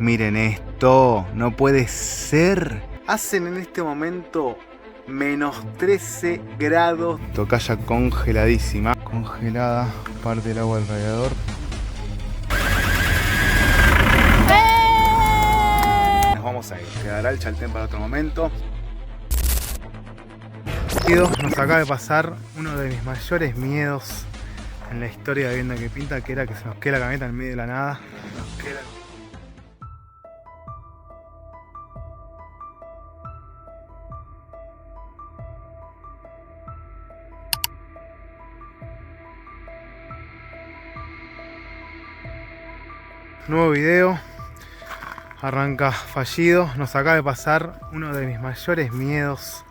miren esto, no puede ser. Hacen en este momento menos 13 grados. Tocaya congeladísima. Congelada parte del agua del radiador. Nos vamos a ir. Quedará el Chaltén para otro momento. Nos acaba de pasar uno de mis mayores miedos en la historia de Viendo que Pinta, que era que se nos quede la camioneta en medio de la nada. Nuevo video, arranca fallido. Nos acaba de pasar uno de mis mayores miedos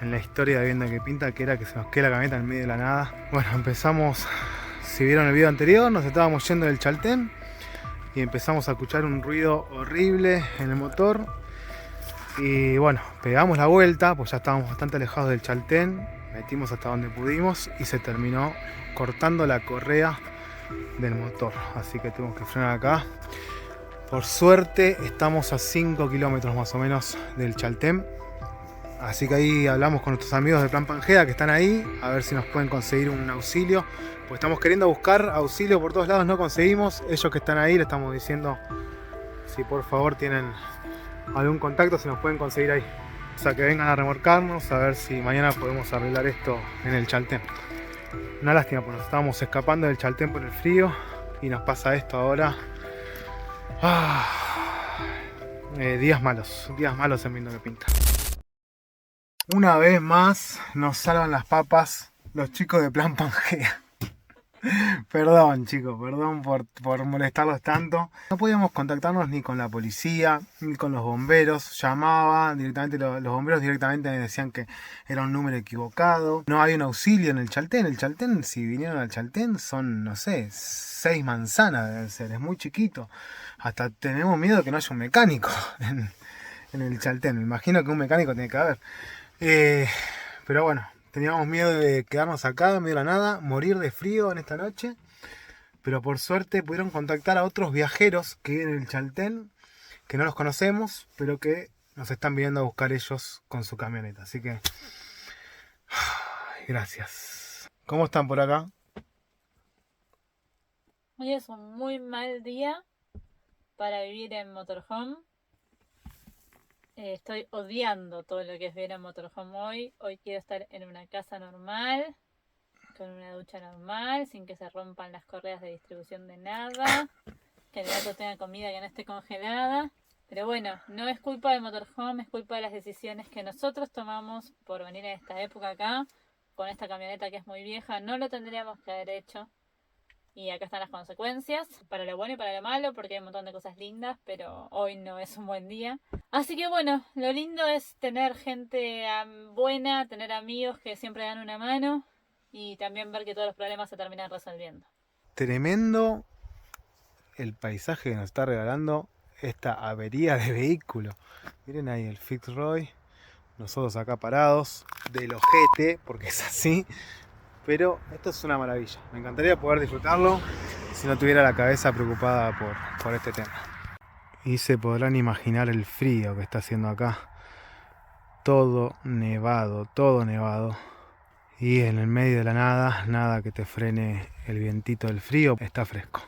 en la historia de Viendo que Pinta, que era que se nos quede la camioneta en medio de la nada. Bueno, empezamos, si vieron el video anterior, nos estábamos yendo del Chaltén y empezamos a escuchar un ruido horrible en el motor. Y bueno, pegamos la vuelta, pues ya estábamos bastante alejados del Chaltén, metimos hasta donde pudimos y se terminó cortando la correa del motor, así que tenemos que frenar acá. Por suerte estamos a 5 kilómetros más o menos del Chaltén, así que ahí hablamos con nuestros amigos de Plan Pangea que están ahí, a ver si nos pueden conseguir un auxilio, pues estamos queriendo buscar auxilio por todos lados, no conseguimos. Ellos que están ahí le estamos diciendo si por favor tienen algún contacto, si nos pueden conseguir ahí, o sea, que vengan a remolcarnos, a ver si mañana podemos arreglar esto en el Chaltén. Una lástima, porque nos estábamos escapando del Chaltén por el frío y nos pasa esto ahora. Días malos en Viendo que Pinta. Una vez más nos salvan las papas los chicos de Plan Pangea. Perdón chicos, perdón por molestarlos tanto. No podíamos contactarnos ni con la policía, ni con los bomberos. Llamaban directamente, los bomberos directamente me decían que era un número equivocado. No hay un auxilio en el Chaltén. El Chaltén, si vinieron al Chaltén, son, no sé, 6 manzanas deben ser, es muy chiquito. Hasta tenemos miedo de que no haya un mecánico en el Chaltén. Me imagino que un mecánico tiene que haber. Pero bueno. Teníamos miedo de quedarnos acá en medio de la nada, morir de frío en esta noche. Pero por suerte pudieron contactar a otros viajeros que viven en el Chaltén, que no los conocemos, pero que nos están viniendo a buscar ellos con su camioneta. Así que, gracias. ¿Cómo están por acá? Hoy es un muy mal día para vivir en motorhome. Estoy odiando todo lo que es vivir en motorhome hoy. Hoy quiero estar en una casa normal, con una ducha normal, sin que se rompan las correas de distribución de nada, que el gato tenga comida que no esté congelada. Pero bueno, no es culpa del motorhome, es culpa de las decisiones que nosotros tomamos por venir en esta época acá, con esta camioneta que es muy vieja. No lo tendríamos que haber hecho. Y acá están las consecuencias, para lo bueno y para lo malo, porque hay un montón de cosas lindas, pero hoy no es un buen día. Así que bueno, lo lindo es tener gente buena, tener amigos que siempre dan una mano y también ver que todos los problemas se terminan resolviendo. Tremendo el paisaje que nos está regalando esta avería de vehículo. Miren ahí el Fitzroy, nosotros acá parados, del ojete, porque es así. Pero esto es una maravilla, me encantaría poder disfrutarlo si no tuviera la cabeza preocupada por este tema. Y se podrán imaginar el frío que está haciendo acá. Todo nevado. Y en el medio de la nada, nada que te frene el vientito del frío, está fresco.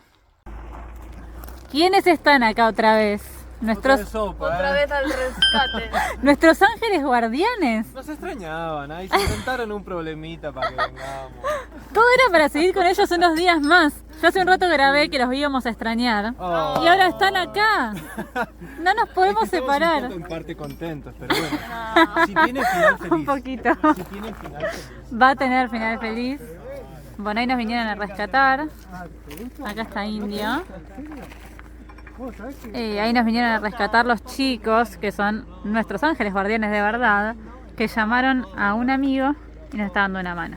¿Quiénes están acá otra vez? Otra vez al rescate. Nuestros ángeles guardianes. Nos extrañaban, ahí se inventaron un problemita para que vengamos. Todo era para seguir con ellos unos días más. Yo hace un rato grabé que los íbamos a extrañar. Oh. Y ahora están acá. No nos podemos separar. Un poco en parte contentos, pero bueno. Si tiene final feliz. Un poquito. Si tiene final feliz. Va a tener final feliz. Bueno, ahí nos vinieron a rescatar. Acá está Indio. Ahí nos vinieron a rescatar los chicos, que son nuestros ángeles guardianes de verdad, que llamaron a un amigo y nos está dando una mano.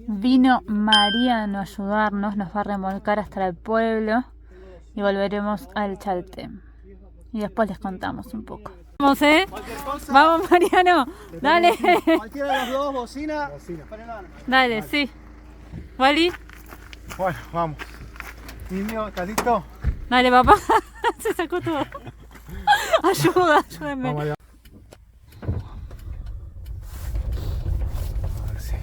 Vino Mariano a ayudarnos, nos va a remolcar hasta el pueblo y volveremos al Chaltén. Y después les contamos un poco. Vamos, Vamos, Mariano, dale. Cualquiera de las dos, bocina. Dale, sí. ¿Wally? Bueno, vamos. Indio, ¿estás listo? Dale, papá. Se sacó todo. Ayuda, ayúdenme. Vamos allá. A ver si.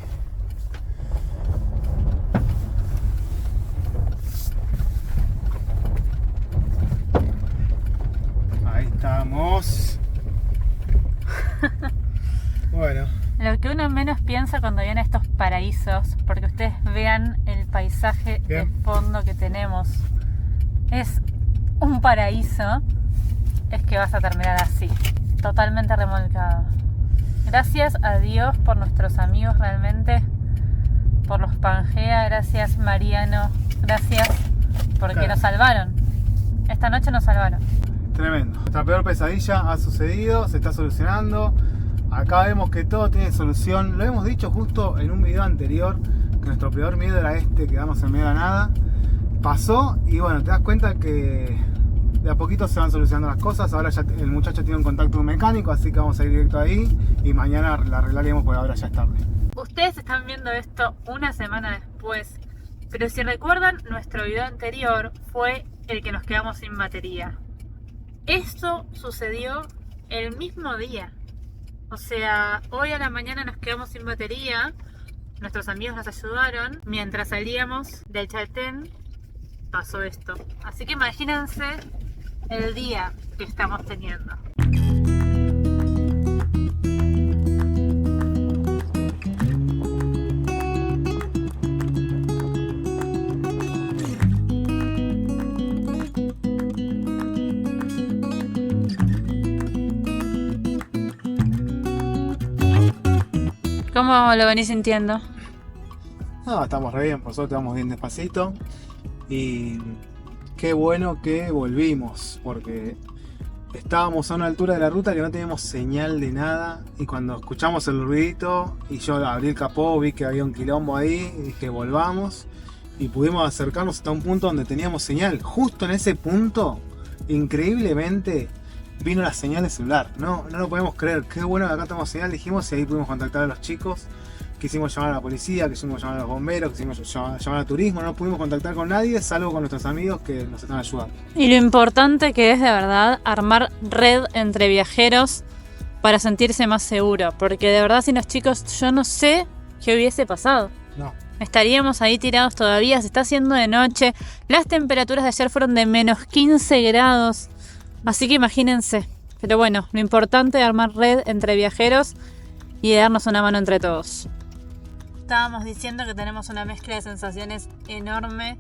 Ahí estamos. Bueno. Lo que uno menos piensa cuando viene a estos paraísos, porque ustedes vean el paisaje de Bien. fondo que tenemos, es un paraíso, es que vas a terminar así, totalmente remolcado. Gracias a Dios por nuestros amigos realmente, por los Pangea, gracias Mariano, gracias porque Claro. nos salvaron. Esta noche nos salvaron. Tremendo. Nuestra peor pesadilla ha sucedido, se está solucionando. Acá vemos que todo tiene solución. Lo hemos dicho justo en un video anterior, que nuestro peor miedo era quedarnos en medio de la nada. Pasó y bueno, te das cuenta que de a poquito se van solucionando las cosas. Ahora ya el muchacho tiene un contacto con un mecánico, así que vamos a ir directo ahí y mañana la arreglaremos porque ahora ya es tarde. Ustedes están viendo esto una semana después, pero si recuerdan, nuestro video anterior fue el que nos quedamos sin batería. Esto sucedió el mismo día. O sea, hoy a la mañana nos quedamos sin batería, nuestros amigos nos ayudaron, mientras salíamos del Chaltén pasó esto. Así que imagínense el día que estamos teniendo. ¿Cómo lo venís sintiendo? No, estamos re bien, por suerte vamos bien despacito. Y qué bueno que volvimos, porque estábamos a una altura de la ruta que no teníamos señal de nada. Y cuando escuchamos el ruidito y yo abrí el capó, vi que había un quilombo ahí y dije volvamos. Y pudimos acercarnos hasta un punto donde teníamos señal. Justo en ese punto, increíblemente, vino la señal de celular. No lo podemos creer. Qué bueno que acá tenemos señal, dijimos, y ahí pudimos contactar a los chicos. Quisimos llamar a la policía, quisimos llamar a los bomberos, quisimos llamar a turismo. No pudimos contactar con nadie, salvo con nuestros amigos que nos están ayudando. Y lo importante que es de verdad armar red entre viajeros para sentirse más seguro. Porque de verdad sin los chicos yo no sé qué hubiese pasado. No. Estaríamos ahí tirados todavía, se está haciendo de noche. Las temperaturas de ayer fueron de menos 15 grados. Así que imagínense. Pero bueno, lo importante es armar red entre viajeros y de darnos una mano entre todos. Estábamos diciendo que tenemos una mezcla de sensaciones enorme.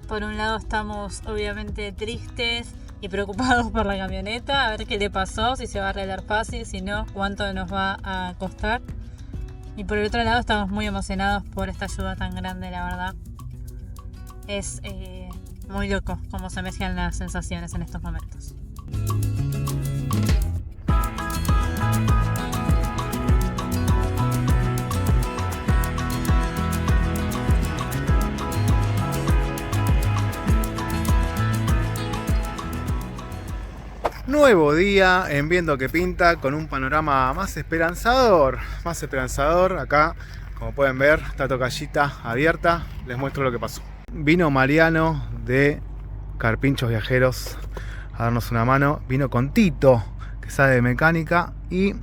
Por un lado estamos obviamente tristes y preocupados por la camioneta, a ver qué le pasó, si se va a arreglar fácil, si no, cuánto nos va a costar. Y por el otro lado estamos muy emocionados por esta ayuda tan grande, la verdad. Es muy loco cómo se mezclan las sensaciones en estos momentos. Nuevo día en Viendo que Pinta, con un panorama más esperanzador. Acá, como pueden ver, está tocallita abierta. Les muestro lo que pasó. Vino Mariano de Carpinchos Viajeros a darnos una mano. Vino con Tito, que sabe de mecánica, y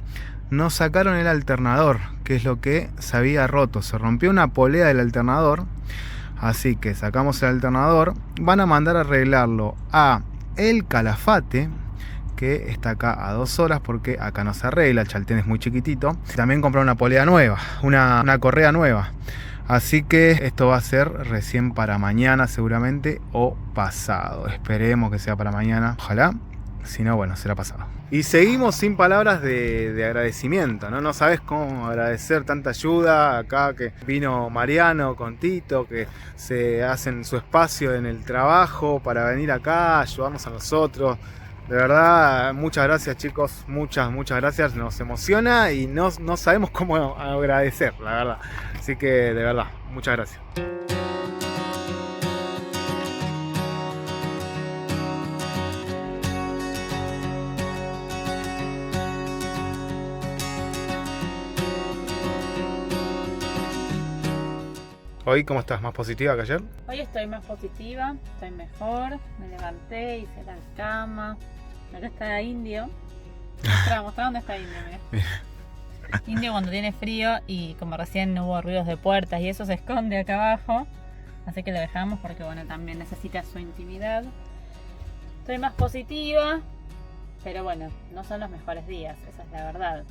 nos sacaron el alternador, que es lo que se había roto. Se rompió una polea del alternador, así que sacamos el alternador. Van a mandar a arreglarlo a El Calafate, que está acá a 2 horas, porque acá no se arregla, el Chaltén es muy chiquitito. También compraron una polea nueva, una correa nueva. Así que esto va a ser recién para mañana seguramente, o pasado. Esperemos que sea para mañana, ojalá. Si no, bueno, será pasado. Y seguimos sin palabras de agradecimiento, ¿no? No sabes cómo agradecer tanta ayuda. Acá que vino Mariano con Tito, que se hacen su espacio en el trabajo para venir acá, ayudarnos a nosotros. De verdad, muchas gracias, chicos, muchas gracias, nos emociona y no sabemos cómo agradecer, la verdad. Así que de verdad, muchas gracias. ¿Hoy cómo estás? ¿Más positiva que ayer? Hoy estoy más positiva, estoy mejor, me levanté, hice la cama. Acá está Indio. Mostrá dónde está Indio, mira. Indio cuando tiene frío y como recién no hubo ruidos de puertas y eso se esconde acá abajo. Así que lo dejamos porque bueno, también necesita su intimidad. Estoy más positiva, pero bueno, no son los mejores días, esa es la verdad.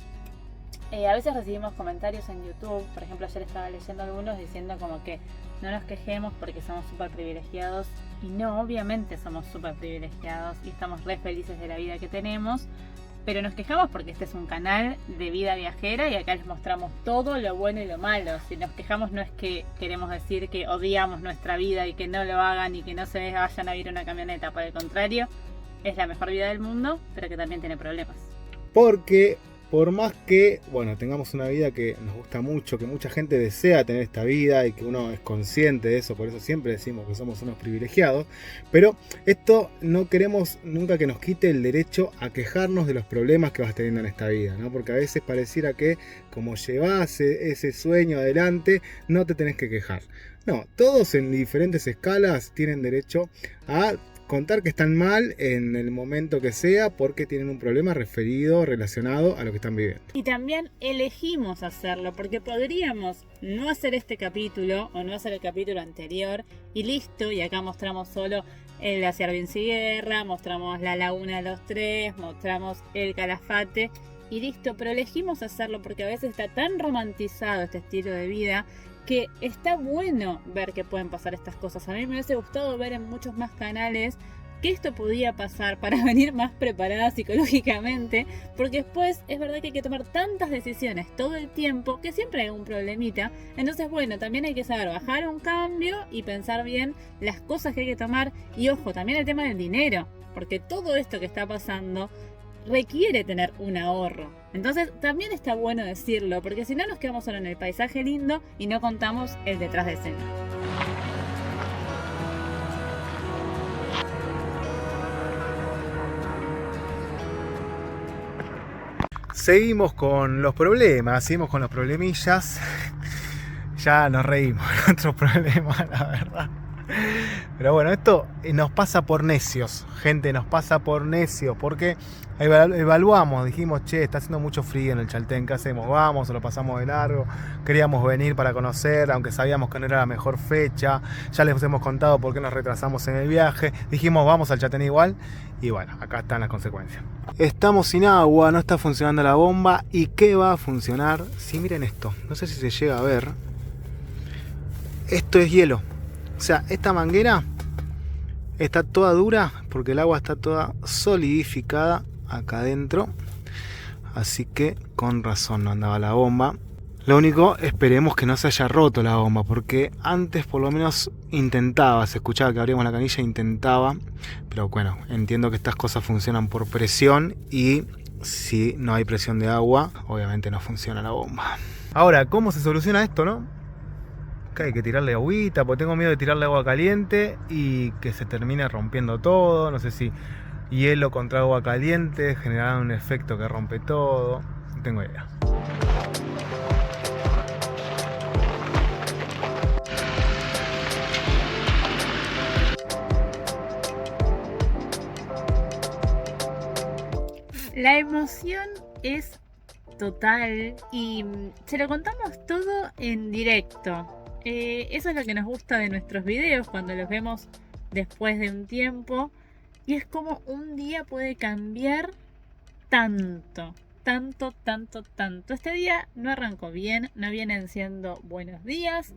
A veces recibimos comentarios en YouTube, por ejemplo ayer estaba leyendo algunos diciendo como que no nos quejemos porque somos súper privilegiados. Y no, obviamente somos súper privilegiados y estamos re felices de la vida que tenemos. Pero nos quejamos porque este es un canal de vida viajera y acá les mostramos todo lo bueno y lo malo. Si nos quejamos no es que queremos decir que odiamos nuestra vida y que no lo hagan y que no se vayan a vivir una camioneta. Por el contrario, es la mejor vida del mundo, pero que también tiene problemas. Porque por más que, bueno, tengamos una vida que nos gusta mucho, que mucha gente desea tener esta vida y que uno es consciente de eso, por eso siempre decimos que somos unos privilegiados, pero esto no queremos nunca que nos quite el derecho a quejarnos de los problemas que vas teniendo en esta vida, ¿no? Porque a veces pareciera que como llevas ese sueño adelante, no te tenés que quejar. No, todos en diferentes escalas tienen derecho a contar que están mal en el momento que sea porque tienen un problema relacionado a lo que están viviendo. Y también elegimos hacerlo porque podríamos no hacer este capítulo o no hacer el capítulo anterior y listo, y acá mostramos solo el glaciar Vinciguerra, mostramos la laguna de los Tres, mostramos el Calafate y listo, pero elegimos hacerlo porque a veces está tan romantizado este estilo de vida que está bueno ver que pueden pasar estas cosas. A mí me hubiese gustado ver en muchos más canales que esto podía pasar para venir más preparada psicológicamente, porque después es verdad que hay que tomar tantas decisiones todo el tiempo que siempre hay un problemita. Entonces bueno, también hay que saber bajar un cambio y pensar bien las cosas que hay que tomar. Y ojo, también el tema del dinero, porque todo esto que está pasando requiere tener un ahorro. Entonces también está bueno decirlo, porque si no nos quedamos solo en el paisaje lindo y no contamos el detrás de escena. Seguimos con los problemas, seguimos con los problemillas. Ya nos reímos de otros problemas, la verdad. Pero bueno, esto nos pasa por necios, gente, nos pasa por necios, porque evaluamos, dijimos, che, está haciendo mucho frío en el Chaltén, ¿qué hacemos? Vamos o lo pasamos de largo. Queríamos venir para conocer, aunque sabíamos que no era la mejor fecha. Ya les hemos contado por qué nos retrasamos en el viaje. Dijimos, vamos al Chaltén igual. Y bueno, acá están las consecuencias. Estamos sin agua, no está funcionando la bomba. ¿Y qué va a funcionar? Si miren esto, no sé si se llega a ver. Esto es hielo. O sea, esta manguera está toda dura porque el agua está toda solidificada acá adentro. Así que con razón no andaba la bomba. Lo único, esperemos que no se haya roto la bomba, porque antes por lo menos intentaba, se escuchaba que abríamos la canilla, intentaba. Pero bueno, entiendo que estas cosas funcionan por presión y si no hay presión de agua, obviamente no funciona la bomba. Ahora, ¿cómo se soluciona esto, no? Que hay que tirarle agüita, porque tengo miedo de tirarle agua caliente y que se termine rompiendo todo. No sé si hielo contra agua caliente generará un efecto que rompe todo. No tengo idea. La emoción es total y se lo contamos todo en directo. Eso es lo que nos gusta de nuestros videos cuando los vemos después de un tiempo. Y es como un día puede cambiar tanto. Este día no arrancó bien, no vienen siendo buenos días.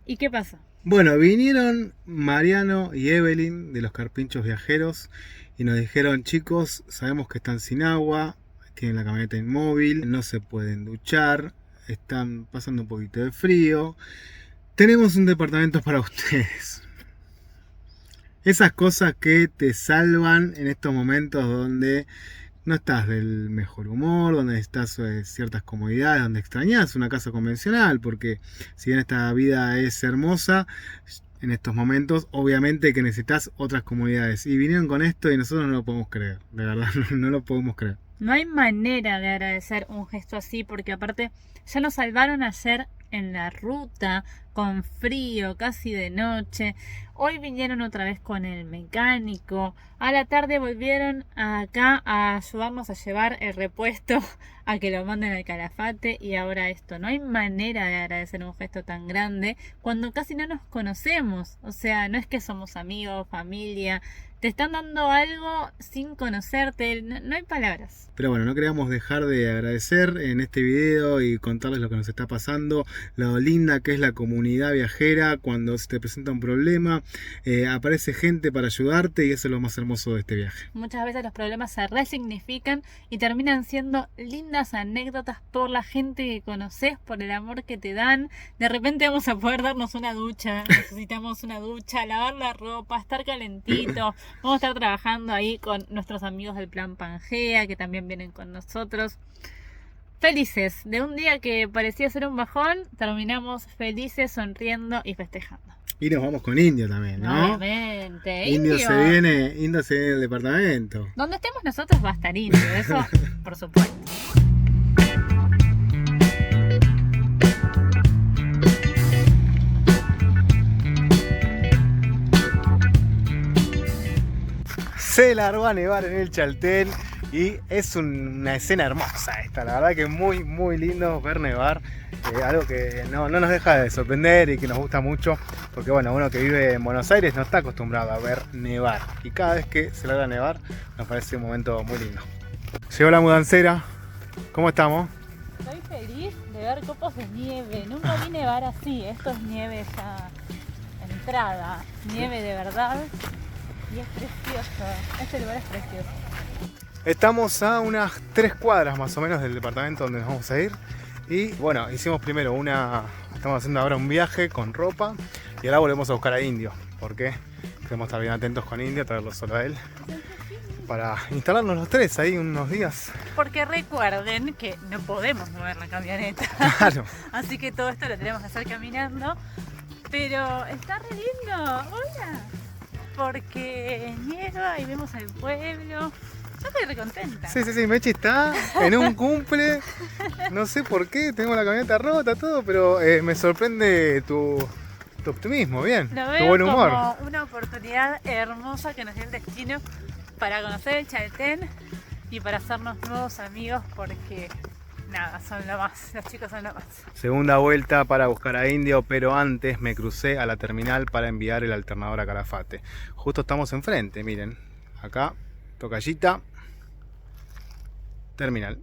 ¿Y qué pasa? Bueno, vinieron Mariano y Evelyn de los Carpinchos Viajeros y nos dijeron, chicos, sabemos que están sin agua, tienen la camioneta inmóvil, no se pueden duchar, están pasando un poquito de frío. Tenemos un departamento para ustedes. Esas cosas que te salvan en estos momentos donde no estás del mejor humor, donde necesitas ciertas comodidades, donde extrañas una casa convencional, porque si bien esta vida es hermosa, en estos momentos obviamente que necesitas otras comodidades. Y vinieron con esto y nosotros no lo podemos creer, de verdad, no lo podemos creer. No hay manera de agradecer un gesto así, porque aparte ya nos salvaron ayer en la ruta con frío, casi de noche. Hoy vinieron otra vez con el mecánico. A la tarde volvieron acá a ayudarnos a llevar el repuesto, a que lo manden al Calafate, y ahora esto. No hay manera de agradecer un gesto tan grande cuando casi no nos conocemos. O sea, no es que somos amigos, familia. Te están dando algo sin conocerte, no hay palabras. Pero bueno, no queríamos dejar de agradecer en este video y contarles lo que nos está pasando, lo linda que es la comunidad viajera. Cuando se te presenta un problema, aparece gente para ayudarte, y eso es lo más hermoso de este viaje. Muchas veces los problemas se resignifican y terminan siendo lindas anécdotas por la gente que conoces, por el amor que te dan. De repente vamos a poder darnos una ducha, necesitamos una ducha, lavar la ropa, estar calentito. Vamos a estar trabajando ahí con nuestros amigos del Plan Pangea, que también vienen con nosotros. Felices, de un día que parecía ser un bajón, terminamos felices, sonriendo y festejando. Y nos vamos con Indio también, ¿no? Obviamente. Indio se viene del departamento. Donde estemos nosotros va a estar Indio, eso por supuesto. Se largó a nevar en el Chaltén y es una escena hermosa esta, la verdad que muy muy lindo ver nevar, algo que no nos deja de sorprender y que nos gusta mucho, porque bueno, uno que vive en Buenos Aires no está acostumbrado a ver nevar, y cada vez que se larga a nevar nos parece un momento muy lindo. Llegó la mudancera, ¿cómo estamos? Estoy feliz de ver copos de nieve, nunca vi nevar así, esto es nieve ya entrada, nieve de verdad. Y es precioso, este lugar es precioso. Estamos a unas 3 cuadras más o menos del departamento donde nos vamos a ir. Y bueno, hicimos primero estamos haciendo ahora un viaje con ropa, y ahora volvemos a buscar a Indio, porque queremos estar bien atentos con Indio, traerlo solo a él, para instalarnos los 3 ahí unos días. Porque recuerden que no podemos mover la camioneta. Claro. Así que todo esto lo tenemos que hacer caminando. Pero está re lindo, hola. Porque nieva y vemos el pueblo. Yo estoy re contenta. Sí, Mechi está en un cumple. No sé por qué, tengo la camioneta rota, todo, pero me sorprende tu optimismo, bien. Lo Tu veo buen humor. como una oportunidad hermosa que nos dio el destino para conocer el Chaltén y para hacernos nuevos amigos, porque nada, son lo más, los chicos son lo más. Segunda vuelta para buscar a Indio, pero antes me crucé a la terminal para enviar el alternador a Calafate. Justo estamos enfrente, miren, acá, tocallita, terminal.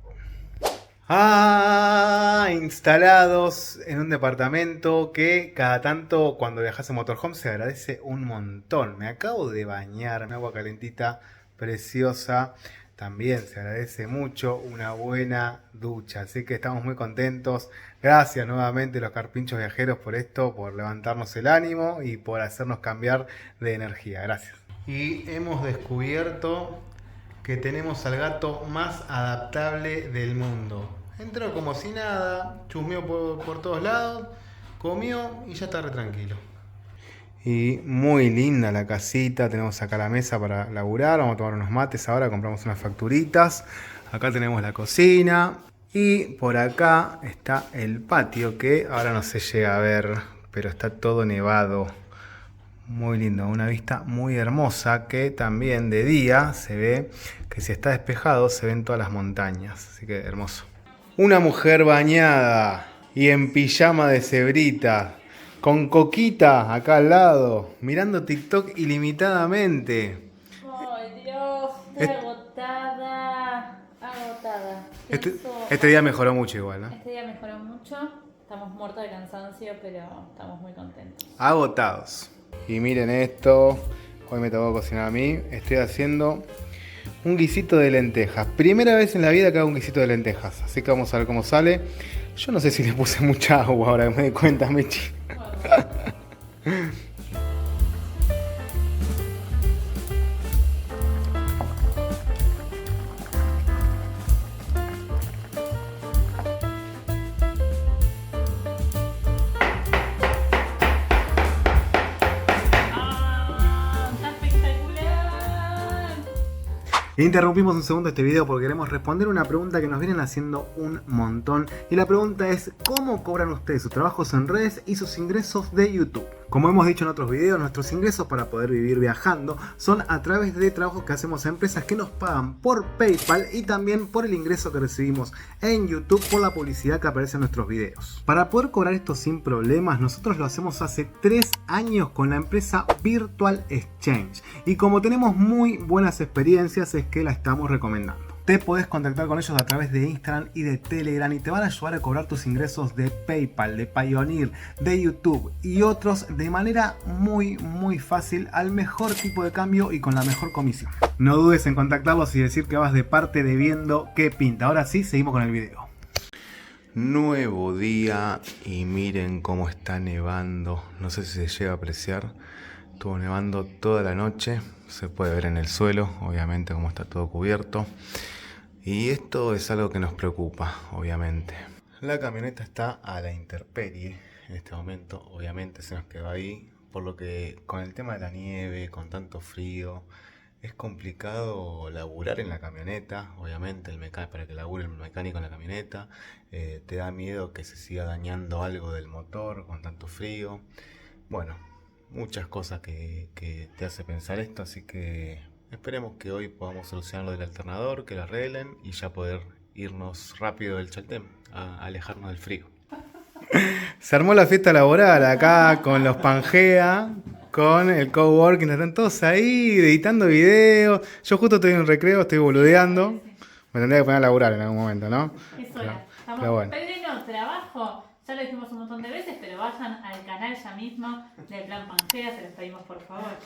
Instalados en un departamento que cada tanto cuando viajas en motorhome se agradece un montón. Me acabo de bañar en agua calentita, preciosa. También se agradece mucho una buena ducha, así que estamos muy contentos. Gracias nuevamente los carpinchos viajeros por esto, por levantarnos el ánimo y por hacernos cambiar de energía. Gracias. Y hemos descubierto que tenemos al gato más adaptable del mundo. Entró como si nada, chusmeó por todos lados, comió y ya está re tranquilo. Y muy linda la casita, tenemos acá la mesa para laburar, vamos a tomar unos mates ahora, compramos unas facturitas. Acá tenemos la cocina y por acá está el patio que ahora no se llega a ver, pero está todo nevado. Muy lindo, una vista muy hermosa que también de día se ve que si está despejado se ven todas las montañas, así que hermoso. Una mujer bañada y en pijama de cebrita, con Coquita acá al lado, mirando TikTok ilimitadamente. Ay, Dios, estoy agotada. Este día mejoró mucho igual, ¿no? Este día mejoró mucho. Estamos muertos de cansancio, pero estamos muy contentos. Agotados. Y miren esto, hoy me tocó cocinar a mí. Estoy haciendo un guisito de lentejas. Primera vez en la vida que hago un guisito de lentejas, así que vamos a ver cómo sale. Yo no sé si le puse mucha agua ahora que me di cuenta, Michi. Interrumpimos un segundo este video porque queremos responder una pregunta que nos vienen haciendo un montón. Y la pregunta es: ¿cómo cobran ustedes sus trabajos en redes y sus ingresos de YouTube? Como hemos dicho en otros videos, nuestros ingresos para poder vivir viajando son a través de trabajos que hacemos a empresas que nos pagan por PayPal y también por el ingreso que recibimos en YouTube por la publicidad que aparece en nuestros videos. Para poder cobrar esto sin problemas, nosotros lo hacemos hace 3 años con la empresa Virtual Exchange. Y como tenemos muy buenas experiencias, es que la estamos recomendando. Te podés contactar con ellos a través de Instagram y de Telegram y te van a ayudar a cobrar tus ingresos de PayPal, de Payoneer, de YouTube y otros de manera muy fácil, al mejor tipo de cambio y con la mejor comisión. No dudes en contactarlos y decir que vas de parte de Viendo Qué Pinta. Ahora sí, seguimos con el video. Nuevo día y miren cómo está nevando. No sé si se llega a apreciar. Estuvo nevando toda la noche. Se puede ver en el suelo, obviamente, cómo está todo cubierto. Y esto es algo que nos preocupa, obviamente. La camioneta está a la intemperie en este momento. Obviamente se nos quedó ahí. Por lo que con el tema de la nieve, con tanto frío, es complicado laburar en la camioneta. Obviamente para que labure el mecánico en la camioneta. Te da miedo que se siga dañando algo del motor con tanto frío. Bueno, muchas cosas que te hace pensar esto, así que esperemos que hoy podamos solucionar lo del alternador, que lo arreglen y ya poder irnos rápido del Chaltén, a alejarnos del frío. Se armó la fiesta laboral acá con los Pangea, con el coworking, están todos ahí editando videos. Yo justo estoy en recreo, estoy boludeando. Me tendría que poner a laburar en algún momento, ¿no? Es hora. Estamos pero bueno. pleno trabajo. Ya lo dijimos un montón de veces, pero vayan al canal ya mismo del Plan Pangea, se los pedimos por favor.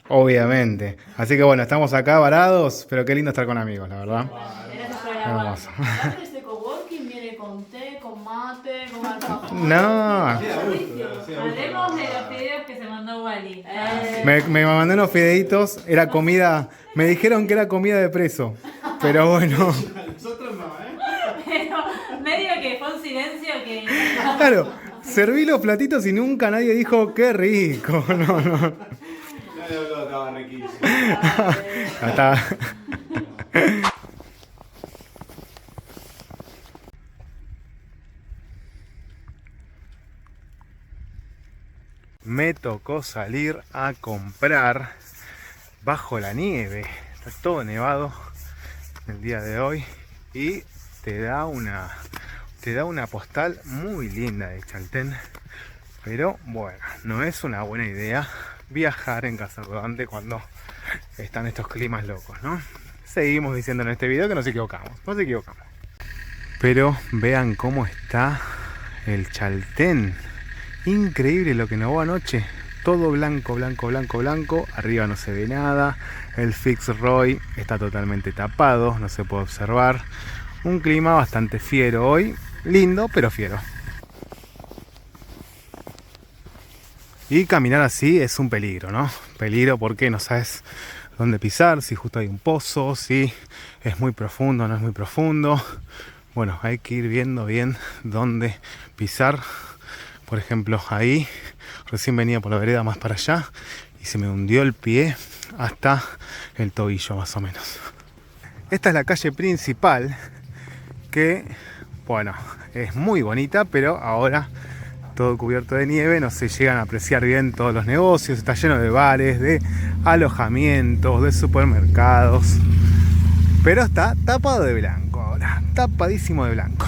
Obviamente. Así que bueno, estamos acá varados, pero qué lindo estar con amigos, la verdad. Gracias por el Hermoso. aguante. Este coworking viene con té, con mate, con alfajor. No. Hablemos de los videos que se mandó Wally. Me mandé unos fideitos, era comida, me dijeron que era comida de preso, pero bueno. Nosotros no, Pero medio que fue un silencio que... Claro, serví los platitos y nunca nadie dijo qué rico. No. No, estaba riquísimo. Ya está. Me tocó salir a comprar bajo la nieve. Está todo nevado el día de hoy y te da una postal muy linda de Chaltén. Pero bueno, no es una buena idea viajar en casa rodante cuando están estos climas locos, ¿no? Seguimos diciendo en este video que nos equivocamos. Pero vean cómo está el Chaltén. Increíble lo que nevó anoche. Todo blanco. Arriba no se ve nada. El Fitzroy está totalmente tapado. No se puede observar. Un clima bastante fiero hoy. Lindo, pero fiero. Y caminar así es un peligro, ¿no? Peligro porque no sabes dónde pisar. Si justo hay un pozo. Si es muy profundo o no es muy profundo. Bueno, hay que ir viendo bien dónde pisar. Por ejemplo, ahí recién venía por la vereda más para allá y se me hundió el pie hasta el tobillo más o menos. Esta es la calle principal que, bueno, es muy bonita, pero ahora todo cubierto de nieve, no se llegan a apreciar bien todos los negocios, está lleno de bares, de alojamientos, de supermercados, pero está tapado de blanco ahora, tapadísimo de blanco.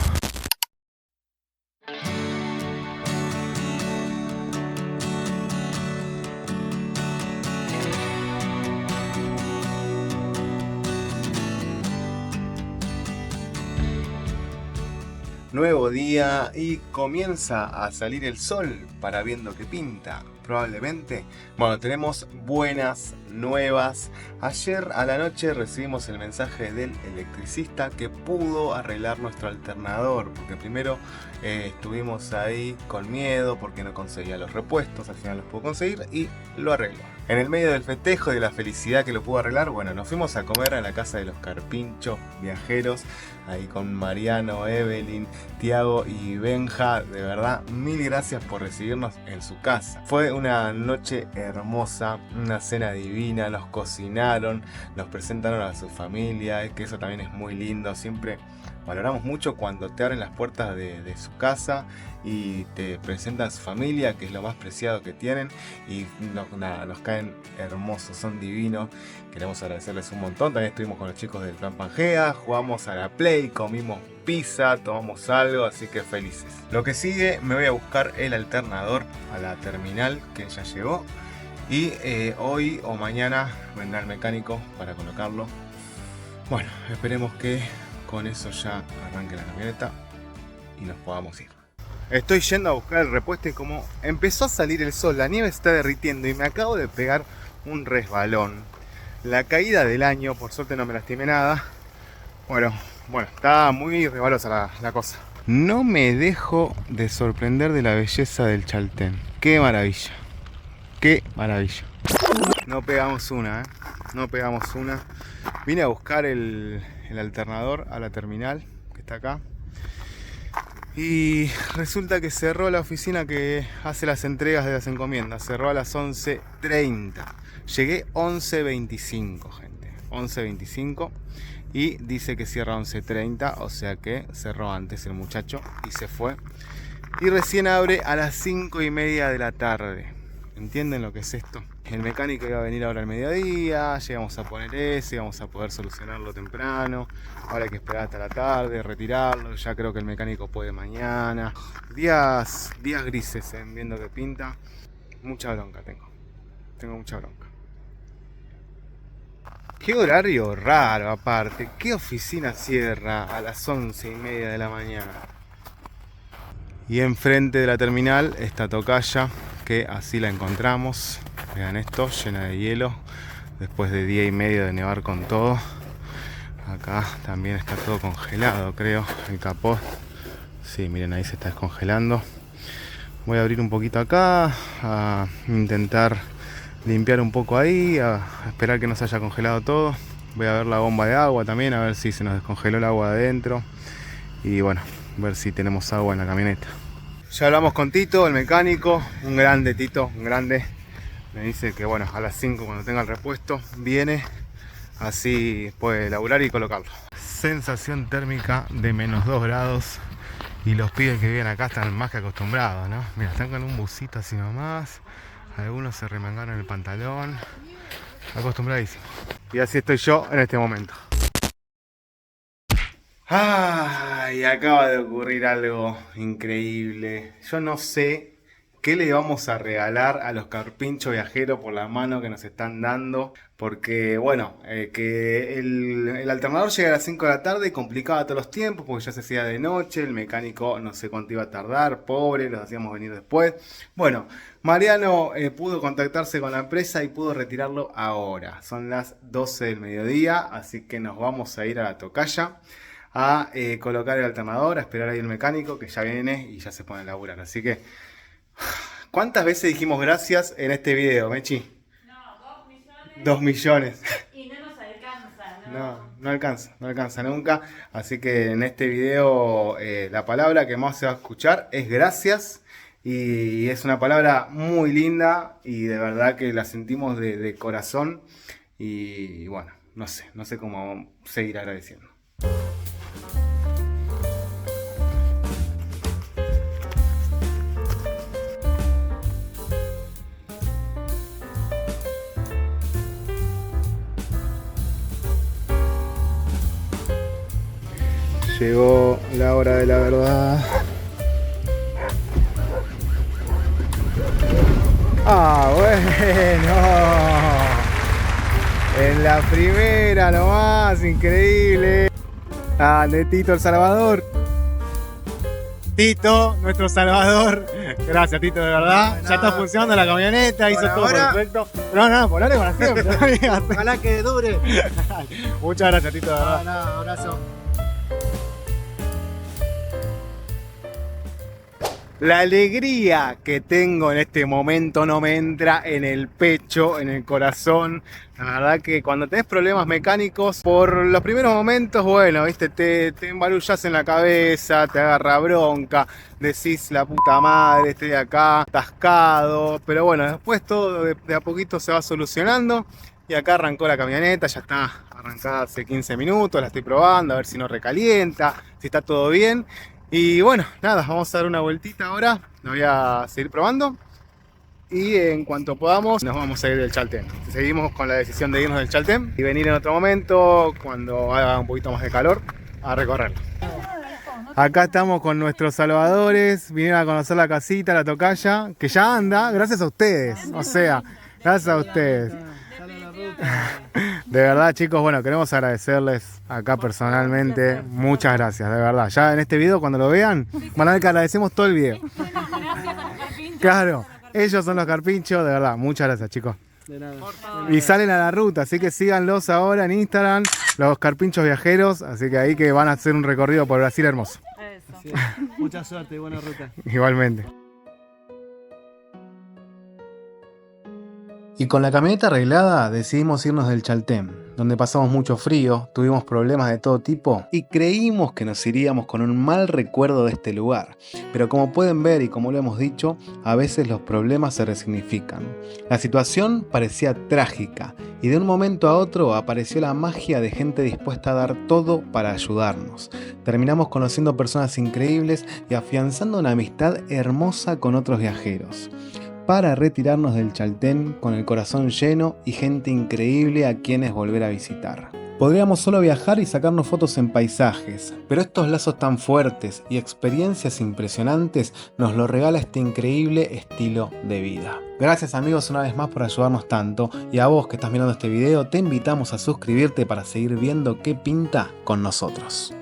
Nuevo día y comienza a salir el sol para Viendo Qué Pinta, probablemente. Bueno, tenemos buenas nuevas. Ayer a la noche recibimos el mensaje del electricista que pudo arreglar nuestro alternador, porque primero estuvimos ahí con miedo porque no conseguía los repuestos, al final los pudo conseguir y lo arregló. En el medio del festejo y de la felicidad que lo pudo arreglar, bueno, nos fuimos a comer a la casa de los Carpincho Viajeros, ahí con Mariano, Evelyn, Tiago y Benja. De verdad, mil gracias por recibirnos en su casa. Fue una noche hermosa, una cena divina, nos cocinaron, nos presentaron a su familia, que eso también es muy lindo. Siempre valoramos mucho cuando te abren las puertas de su casa y te presentan a su familia, que es lo más preciado que tienen, y nos caen hermosos, son divinos. Queremos agradecerles un montón. También estuvimos con los chicos del Plan Pangea, jugamos a la Play, comimos pizza, tomamos algo, así que felices. Lo que sigue, me voy a buscar el alternador a la terminal, que ya llegó, y hoy o mañana vendrá el mecánico para colocarlo. Bueno, esperemos que con eso ya arranque la camioneta y nos podamos ir. Estoy yendo a buscar el repuesto y como empezó a salir el sol, la nieve está derritiendo y me acabo de pegar un resbalón. La caída del año, por suerte no me lastimé nada. Bueno, está muy resbalosa la cosa. No me dejo de sorprender de la belleza del Chaltén. Qué maravilla. Qué maravilla. No pegamos una, no pegamos una. Vine a buscar el alternador a la terminal, que está acá. Y resulta que cerró la oficina que hace las entregas de las encomiendas. Cerró a las 11:30. Llegué 11:25, gente. 11:25. Y dice que cierra 11:30. O sea que cerró antes el muchacho y se fue. Y recién abre a las 5:30 de la tarde. ¿Entienden lo que es esto? El mecánico iba a venir ahora al mediodía, llegamos a poner ese, vamos a poder solucionarlo temprano. Ahora hay que esperar hasta la tarde, retirarlo. Ya creo que el mecánico puede mañana. Días grises, viendo que pinta. Mucha bronca tengo mucha bronca. Qué horario raro aparte. ¿Qué oficina cierra a las 11:30 de la mañana? Y enfrente de la terminal está Tocaya, que así la encontramos. Vean esto, llena de hielo, después de día y medio de nevar con todo. Acá también está todo congelado, creo, el capó. Sí, miren, ahí se está descongelando. Voy a abrir un poquito acá, a intentar limpiar un poco ahí, a esperar que no se haya congelado todo. Voy a ver la bomba de agua también, a ver si se nos descongeló el agua adentro. Y bueno, ver si tenemos agua en la camioneta. Ya hablamos con Tito, el mecánico, un grande Tito, un grande. Me dice que bueno, a las 5 cuando tenga el repuesto viene, así puede laburar y colocarlo. Sensación térmica de -2 grados y los pibes que viven acá están más que acostumbrados, ¿no? Mira, están con un busito así nomás, algunos se remangaron el pantalón, acostumbradísimo. Y así estoy yo en este momento. Ay, acaba de ocurrir algo increíble. Yo no sé qué le vamos a regalar a los Carpincho Viajeros por la mano que nos están dando. Porque, bueno, que el alternador llega a las 5 de la tarde y complicaba todos los tiempos porque ya se hacía de noche. El mecánico no sé cuánto iba a tardar, pobre, los hacíamos venir después. Bueno, Mariano pudo contactarse con la empresa y pudo retirarlo ahora. Son las 12 del mediodía, así que nos vamos a ir a la Tocaya a colocar el alternador, a esperar ahí el mecánico que ya viene y ya se pone a laburar. Así que, ¿cuántas veces dijimos gracias en este video, Mechi? No, 2 millones. 2 millones. Y no nos alcanza, ¿no? No alcanza nunca. Así que en este video la palabra que más se va a escuchar es gracias. Y es una palabra muy linda y de verdad que la sentimos de corazón. Y bueno, no sé cómo seguir agradeciendo. Llegó la hora de la verdad. Ah, bueno. En la primera nomás, increíble. Ah, de Tito el Salvador. Tito, nuestro Salvador. Gracias, Tito, de verdad. Ya está funcionando la camioneta, hizo todo perfecto. No, por ahora para siempre. Ojalá que dure. Muchas gracias, Tito, de verdad. Abrazo. La alegría que tengo en este momento no me entra en el pecho, en el corazón. La verdad que cuando tenés problemas mecánicos, por los primeros momentos, bueno, viste, te embarullas en la cabeza, te agarra bronca, decís la puta madre, estoy acá, atascado. Pero bueno, después todo de a poquito se va solucionando. Y acá arrancó la camioneta, ya está arrancada hace 15 minutos, la estoy probando, a ver si no recalienta, si está todo bien. Y bueno, nada, vamos a dar una vueltita ahora, la voy a seguir probando y en cuanto podamos nos vamos a ir del Chaltén. Seguimos con la decisión de irnos del Chaltén y venir en otro momento, cuando haga un poquito más de calor, a recorrerlo. Acá estamos con nuestros salvadores, vinieron a conocer la casita, la tocaya, que ya anda gracias a ustedes, o sea, gracias a ustedes. De verdad, chicos, bueno, queremos agradecerles acá personalmente. Muchas gracias, de verdad. Ya en este video, cuando lo vean, van a ver que agradecemos todo el video. Claro, ellos son los carpinchos, de verdad. Muchas gracias, chicos. De nada. Y salen a la ruta, así que síganlos ahora en Instagram, los carpinchos viajeros. Así que ahí que van a hacer un recorrido por Brasil hermoso. Sí. Mucha suerte y buena ruta. Igualmente. Y con la camioneta arreglada decidimos irnos del Chaltén, donde pasamos mucho frío, tuvimos problemas de todo tipo y creímos que nos iríamos con un mal recuerdo de este lugar. Pero como pueden ver y como lo hemos dicho, a veces los problemas se resignifican. La situación parecía trágica y de un momento a otro apareció la magia de gente dispuesta a dar todo para ayudarnos. Terminamos conociendo personas increíbles y afianzando una amistad hermosa con otros viajeros, para retirarnos del Chaltén con el corazón lleno y gente increíble a quienes volver a visitar. Podríamos solo viajar y sacarnos fotos en paisajes, pero estos lazos tan fuertes y experiencias impresionantes nos lo regala este increíble estilo de vida. Gracias amigos una vez más por ayudarnos tanto, y a vos que estás mirando este video te invitamos a suscribirte para seguir viendo qué pinta con nosotros.